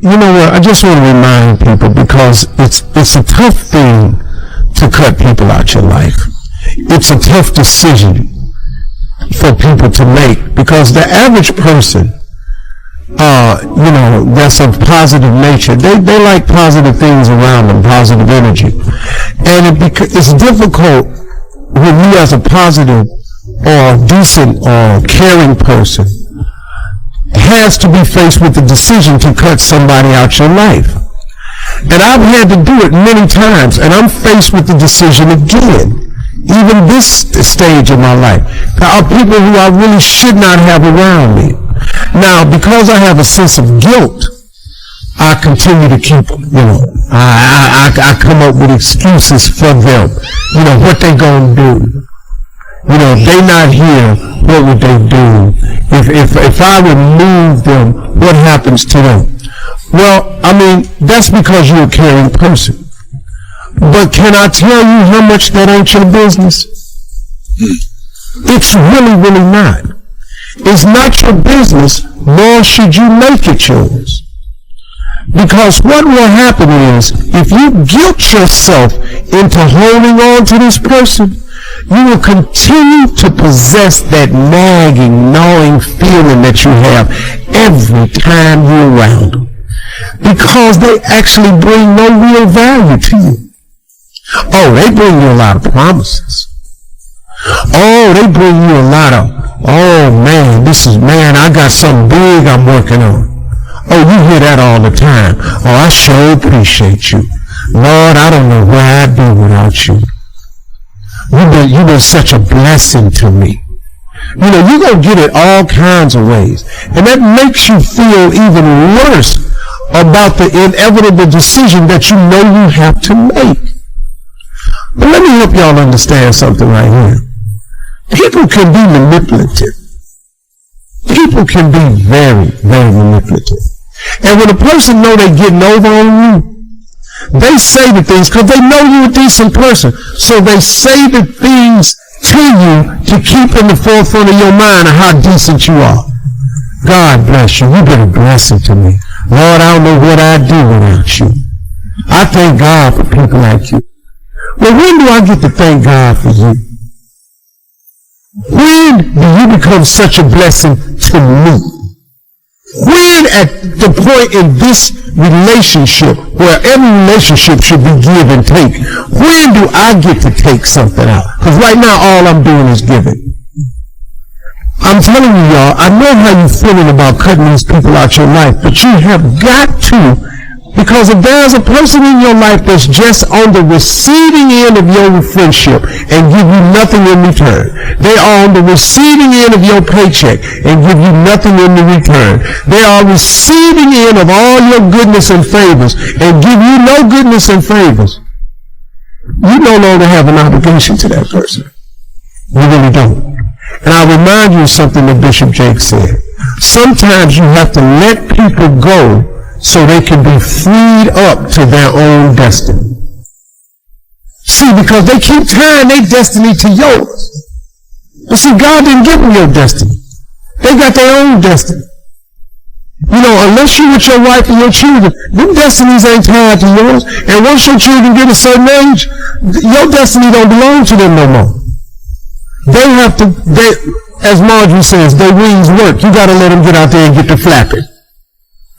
you know what? I just want to remind people, because it's a tough thing to cut people out your life. It's a tough decision for people to make, because the average person, that's of positive nature, they like positive things around them, positive energy. And it's difficult when you, as a positive or decent or caring person, has to be faced with the decision to cut somebody out your life. And I've had to do it many times, and I'm faced with the decision again. Even this stage of my life, there are people who I really should not have around me. Now, because I have a sense of guilt, I continue to keep them. I come up with excuses for them. What they gonna do. If they not here, what would they do? If I remove them, what happens to them? Well, that's because you're a caring person. But can I tell you how much that ain't your business? It's really, really not. It's not your business, nor should you make it yours. Because what will happen is, if you guilt yourself into holding on to this person, you will continue to possess that nagging, gnawing feeling that you have every time you're around them. Because they actually bring no real value to you. Oh, they bring you a lot of promises. Oh, they bring you a lot of, I got something big I'm working on. Oh, you hear that all the time. Oh, I sure appreciate you. Lord, I don't know where I'd be without you. You've been such a blessing to me. You're going to get it all kinds of ways. And that makes you feel even worse about the inevitable decision that you know you have to make. But let me help y'all understand something right here. People can be manipulative. People can be very, very manipulative. And when a person know they're getting over on you, they say the things because they know you're a decent person. So they say the things to you to keep in the forefront of your mind of how decent you are. God bless you. You've been a blessing to me. Lord, I don't know what I'd do without you. I thank God for people like you. Well, when do I get to thank God for you? When do you become such a blessing to me? When, at the point in this relationship, where every relationship should be give and take, when do I get to take something out? Because right now, all I'm doing is giving. I'm telling you, y'all, I know how you're feeling about cutting these people out your life, but you have got to. Because if there's a person in your life that's just on the receiving end of your friendship and give you nothing in return, they are on the receiving end of your paycheck and give you nothing in return, they are receiving end of all your goodness and favors and give you no goodness and favors, you no longer have an obligation to that person. You really don't. And I'll remind you of something that Bishop Jake said. Sometimes you have to let people go so they can be freed up to their own destiny. See, because they keep tying their destiny to yours. But see, God didn't give them your destiny. They got their own destiny. Unless you're with your wife and your children, them destinies ain't tied to yours. And once your children get a certain age, your destiny don't belong to them no more. They have to, as Marjorie says, their wings work. You got to let them get out there and get to flapping,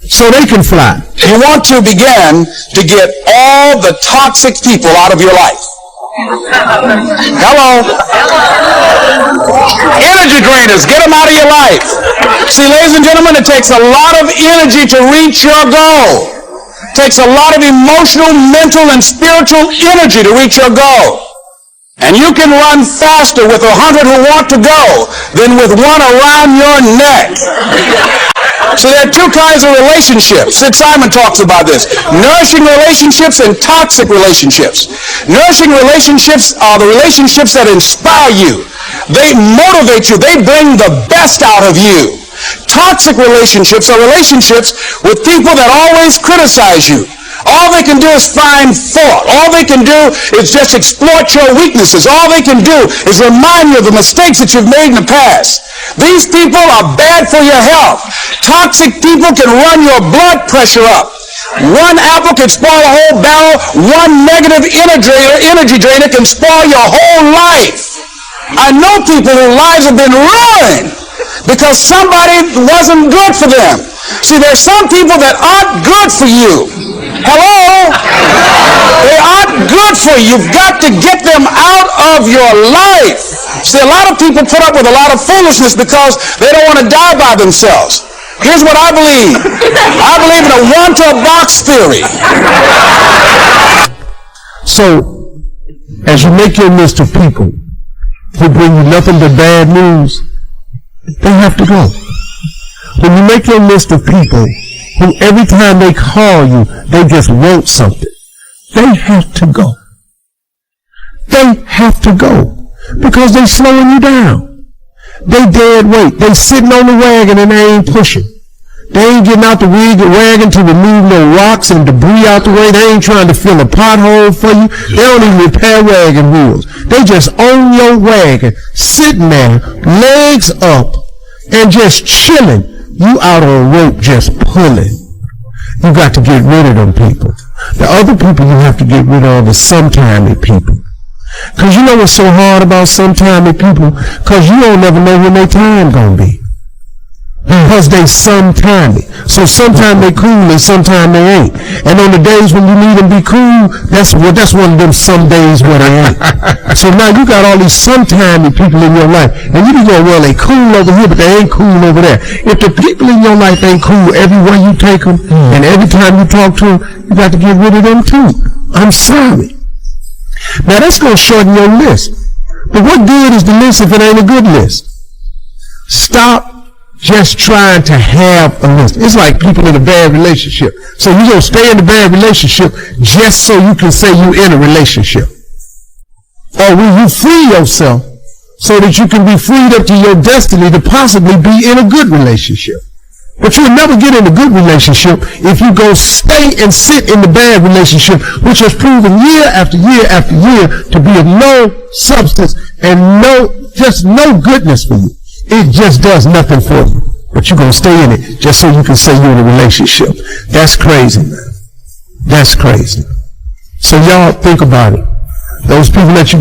so they can fly. You want to begin to get all the toxic people out of your life. Hello. Energy drainers, get them out of your life. See, ladies and gentlemen, it takes a lot of energy to reach your goal. It takes a lot of emotional, mental, and spiritual energy to reach your goal. And you can run faster with 100 who want to go than with one around your neck. So there are two kinds of relationships. Sid Simon talks about this. Nourishing relationships and toxic relationships. Nourishing relationships are the relationships that inspire you. They motivate you. They bring the best out of you. Toxic relationships are relationships with people that always criticize you, All they can do is find fault. All they can do is just exploit your weaknesses. All they can do is remind you of the mistakes that you've made in the past. These people are bad for your health. Toxic people can run your blood pressure up. One apple can spoil a whole barrel. One negative energy drainer can spoil your whole life. I know people whose lives have been ruined because somebody wasn't good for them. See, there's some people that aren't good for you. Hello? They aren't good for you. You've got to get them out of your life. See, a lot of people put up with a lot of foolishness because they don't want to die by themselves. Here's what I believe. I believe in a one-to-a-box theory. So, as you make your list of people who bring you nothing but bad news, they have to go. When you make your list of people who every time they call you, they just want something, they have to go. They have to go because they're slowing you down. They dead weight. They sitting on the wagon and they ain't pushing. They ain't getting out the wagon to remove no rocks and debris out the way. They ain't trying to fill a pothole for you. They don't even repair wagon wheels. They just own your wagon, sitting there, legs up, and just chilling. You out on rope just pulling. You got to get rid of them people. The other people you have to get rid of are sometimey people. Because you know what's so hard about sometimey people? Because you don't never know when their time going to be. Because they sometimey. So sometimes they cool and sometimes they ain't. And on the days when you need them to be cool, that's one of them some days where they ain't. So now you got all these sometimey people in your life. And you be going, well, they cool over here, but they ain't cool over there. If the people in your life ain't cool everywhere you take them, and every time you talk to them, you got to get rid of them too. I'm sorry. Now that's going to shorten your list. But what good is the list if it ain't a good list? Stop just trying to have a list. It's like people in a bad relationship. So you're going to stay in the bad relationship just so you can say you're in a relationship. Or will you free yourself so that you can be freed up to your destiny to possibly be in a good relationship? But you'll never get in a good relationship if you go stay and sit in the bad relationship, which has proven year after year after year to be of no substance and just no goodness for you. It just does nothing for you. But you're going to stay in it just so you can say you're in a relationship. That's crazy, man. That's crazy. So y'all think about it. Those people that you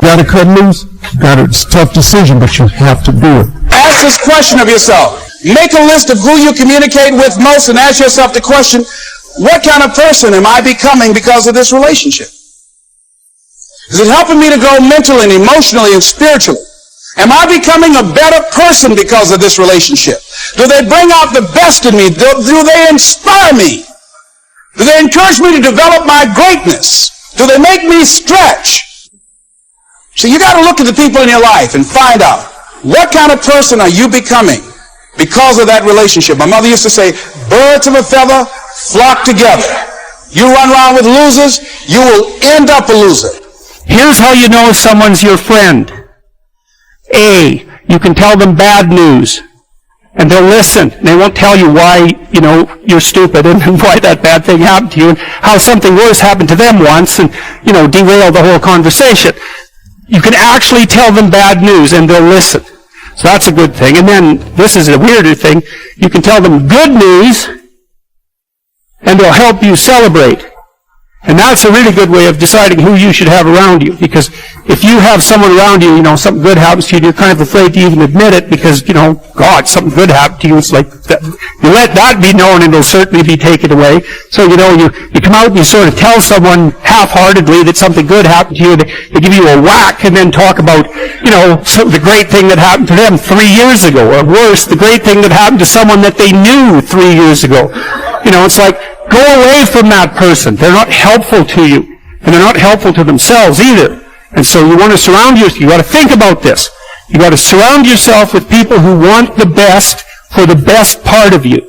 got to cut loose, it's a tough decision, but you have to do it. Ask this question of yourself. Make a list of who you communicate with most and ask yourself the question, what kind of person am I becoming because of this relationship? Is it helping me to grow mentally and emotionally and spiritually? Am I becoming a better person because of this relationship? Do they bring out the best in me? Do they inspire me? Do they encourage me to develop my greatness? Do they make me stretch? So you got to look at the people in your life and find out what kind of person are you becoming because of that relationship. My mother used to say, birds of a feather flock together. You run around with losers, you will end up a loser. Here's how you know someone's your friend. A, you can tell them bad news, and they'll listen. They won't tell you why, you're stupid and why that bad thing happened to you and how something worse happened to them once and, derail the whole conversation. You can actually tell them bad news and they'll listen. So that's a good thing. And then, this is a weirder thing, you can tell them good news and they'll help you celebrate. And that's a really good way of deciding who you should have around you. Because if you have someone around you, something good happens to you, you're kind of afraid to even admit it because, God, something good happened to you. It's like, you let that be known and it'll certainly be taken away. So, you come out and you sort of tell someone half-heartedly that something good happened to you. They give you a whack and then talk about, the great thing that happened to them 3 years ago. Or worse, the great thing that happened to someone that they knew 3 years ago. It's like, go away from that person. They're not helpful to you. And they're not helpful to themselves either. And so you want to surround yourself. You got to think about this. You got to surround yourself with people who want the best for the best part of you.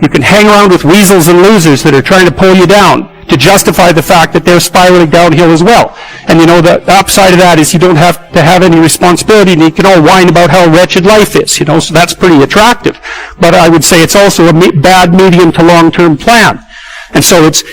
You can hang around with weasels and losers that are trying to pull you down to justify the fact that they're spiraling downhill as well. And the upside of that is you don't have to have any responsibility and you can all whine about how wretched life is, so that's pretty attractive. But I would say it's also a bad medium to long-term plan. And so it's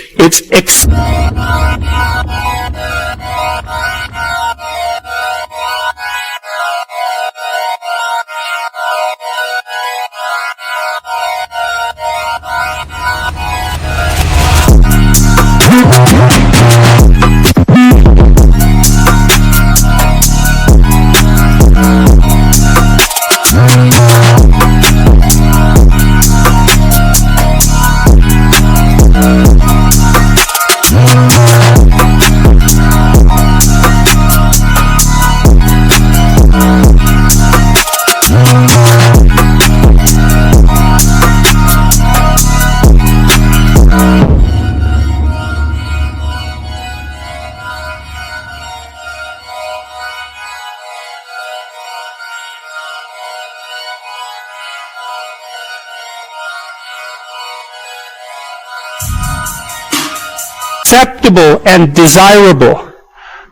acceptable and desirable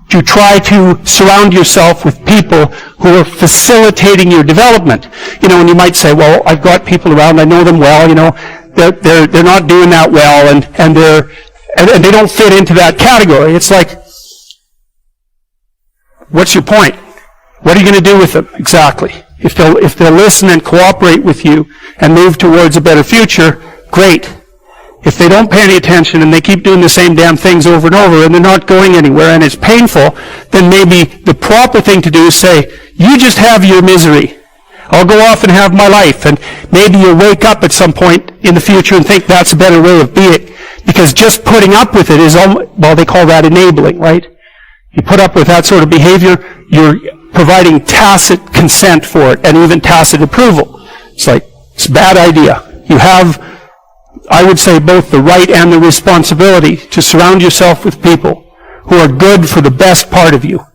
to try to surround yourself with people who are facilitating your development. And you might say, well, I've got people around, I know them well, they're not doing that well, and they don't fit into that category. It's like, what's your point? What are you going to do with them exactly? If they'll listen and cooperate with you and move towards a better future, great. If they don't pay any attention and they keep doing the same damn things over and over and they're not going anywhere and it's painful, then maybe the proper thing to do is say, you just have your misery. I'll go off and have my life. And maybe you'll wake up at some point in the future and think that's a better way of being. Because just putting up with it is, they call that enabling, right? You put up with that sort of behavior, you're providing tacit consent for it and even tacit approval. It's like, it's a bad idea. You have, I would say, both the right and the responsibility to surround yourself with people who are good for the best part of you.